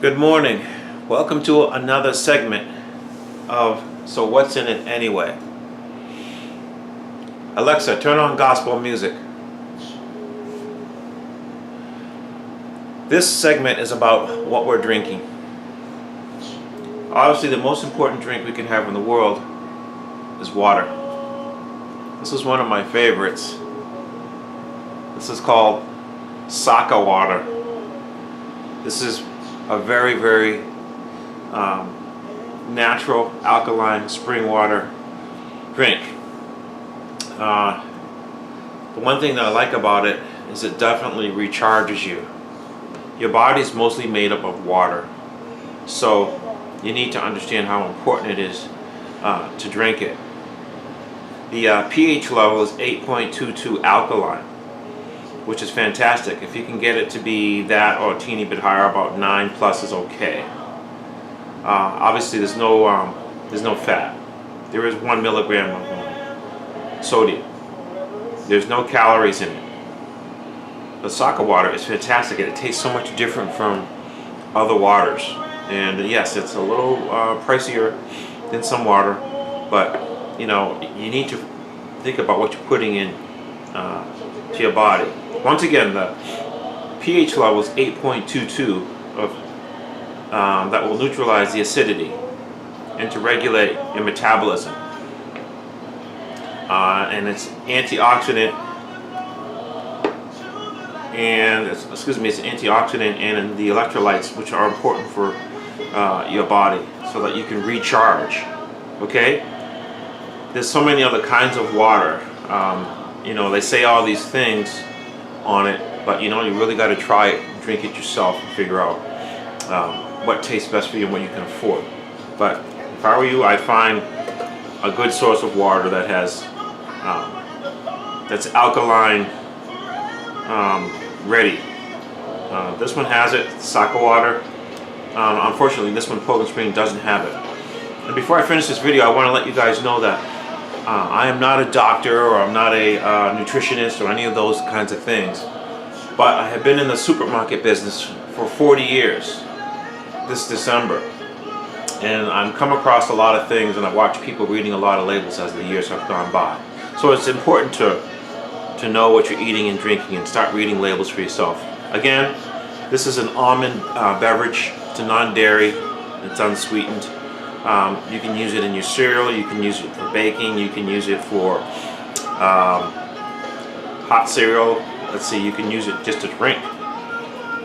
Good morning. Welcome to another segment of So What's in It Anyway? Alexa, turn on gospel music. This segment is about what we're drinking. Obviously, the most important drink we can have in the world is water. This is one of my favorites. This is called Saka water. This is a very, very natural alkaline spring water drink. The one thing that I like about it is it definitely recharges you. Your body's mostly made up of water, so you need to understand how important it is to drink it. The pH level is 8.22 alkaline, which is fantastic. If you can get it to be that or a teeny bit higher, about 9 plus is okay. Obviously, there's no fat. There is 1 milligram of sodium. There's no calories in it. The Saka water is fantastic, and it tastes so much different from other waters. And yes, it's a little pricier than some water, but you need to think about what you're putting in to your body. Once again, the pH level is 8.22 of that will neutralize the acidity and to regulate your metabolism. And it's antioxidant and it's antioxidant and the electrolytes, which are important for your body, so that you can recharge. Okay? There's so many other kinds of water. They say all these things on it, but you really got to try it, drink it yourself, and figure out what tastes best for you and what you can afford. But if I were you, I'd find a good source of water that has that's alkaline ready. This one has it, Saka water. Unfortunately, this one, Poland Spring, doesn't have it. And before I finish this video, I want to let you guys know that I am not a doctor, or I'm not a nutritionist, or any of those kinds of things. But I have been in the supermarket business for 40 years this December. And I've come across a lot of things, and I've watched people reading a lot of labels as the years have gone by. So it's important to know what you're eating and drinking and start reading labels for yourself. Again, this is an almond beverage. It's a non-dairy. It's unsweetened. You can use it in your cereal. You can use it for baking. You can use it for hot cereal. Let's see, you can use it just to drink.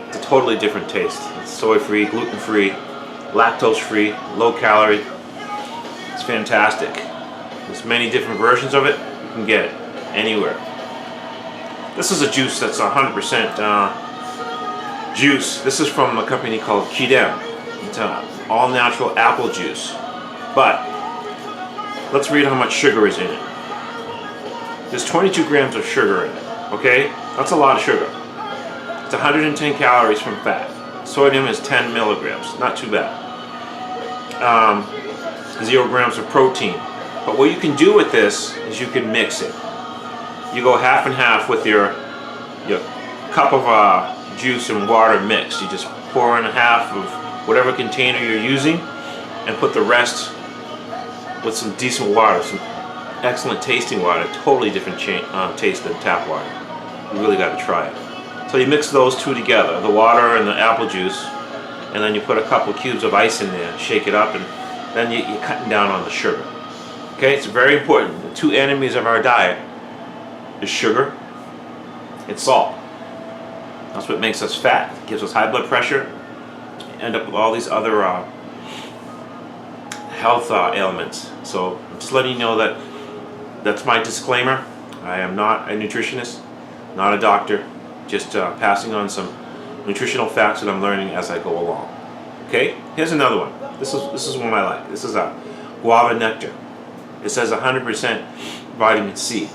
It's a totally different taste. It's soy-free, gluten-free, lactose-free, low-calorie. It's fantastic. There's many different versions of it. You can get it anywhere. This is a juice that's 100% juice. This is from a company called Kidem. It's all natural apple juice. But let's read how much sugar is in it. There's 22 grams of sugar in it. Okay? That's a lot of sugar. It's 110 calories from fat. Sodium is 10 milligrams. Not too bad. 0 grams of protein. But what you can do with this is you can mix it. You go half and half with your cup of juice and water mixed. You just pour in half of whatever container you're using and put the rest with some decent water, some excellent tasting water, totally different taste than tap water. You really got to try it. So you mix those two together, the water and the apple juice, and then you put a couple cubes of ice in there, shake it up, and then you're cutting down on the sugar. Okay, it's very important. The two enemies of our diet is sugar and salt. That's what makes us fat. It gives us high blood pressure. You end up with all these other health ailments. So I'm just letting you know that that's my disclaimer. I am not a nutritionist, not a doctor, just passing on some nutritional facts that I'm learning as I go along. Okay, here's another one. This is one I like. This is a guava nectar. It says 100% vitamin C.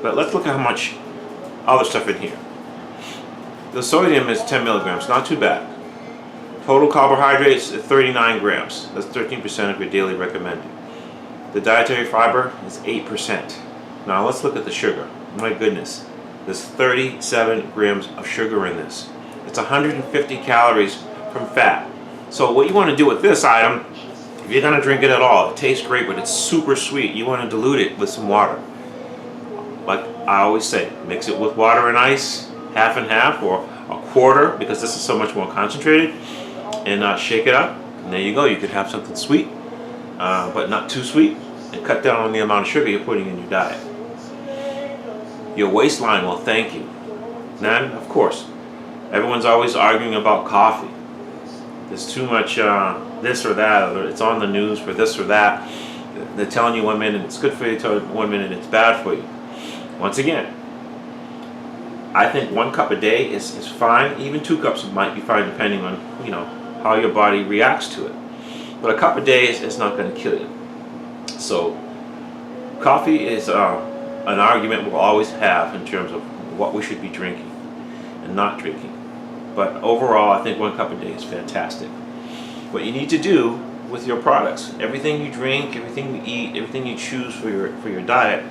But let's look at how much other stuff in here. The sodium is 10 milligrams, not too bad. Total carbohydrates, 39 grams. That's 13% of your daily recommended. The dietary fiber is 8%. Now let's look at the sugar. My goodness, there's 37 grams of sugar in this. It's 150 calories from fat. So what you want to do with this item, if you're going to drink it at all, it tastes great, but it's super sweet. You want to dilute it with some water. Like I always say, mix it with water and ice, half and half, or a quarter, because this is so much more concentrated, and shake it up. And there you go. You could have something sweet, but not too sweet, and cut down on the amount of sugar you're putting in your diet. Your waistline will thank you. Then, of course, everyone's always arguing about coffee. There's too much this or that, or it's on the news for this or that. They're telling you 1 minute it's good for you, 1 minute it's bad for you. Once again, I think 1 cup a day is fine. Even 2 cups might be fine, depending on how your body reacts to it. But a cup a day is not going to kill you. So coffee is an argument we'll always have in terms of what we should be drinking and not drinking. But overall, I think 1 cup a day is fantastic. What you need to do with your products, everything you drink, everything you eat, everything you choose for your diet,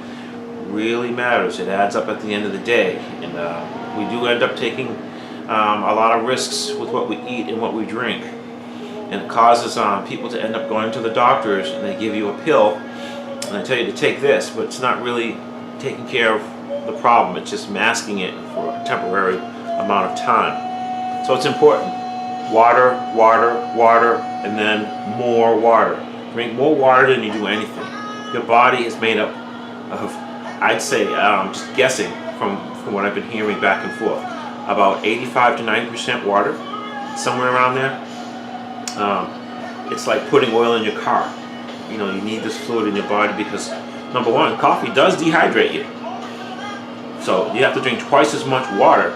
really matters. It adds up at the end of the day, and we do end up taking a lot of risks with what we eat and what we drink, and it causes people to end up going to the doctors, and they give you a pill and they tell you to take this, but it's not really taking care of the problem. It's just masking it for a temporary amount of time. So it's important. Water, water, water, and then more water. Drink more water than you do anything. Your body is made up of, I'd say, just guessing from what I've been hearing back and forth, about 85 to 90% water, somewhere around there. It's like putting oil in your car. You need this fluid in your body because, number one, coffee does dehydrate you. So you have to drink twice as much water,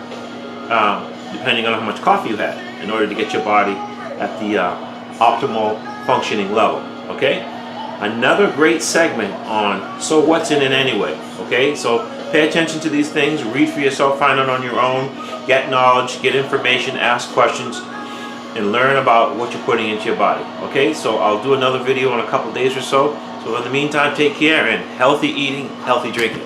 depending on how much coffee you had, in order to get your body at the optimal functioning level. Okay? Another great segment on so what's in it anyway. Okay? So pay attention to these things, read for yourself, find out on your own, get knowledge, get information, ask questions, and learn about what you're putting into your body. Okay? So I'll do another video in a couple days or so. So in the meantime, take care, and healthy eating, healthy drinking.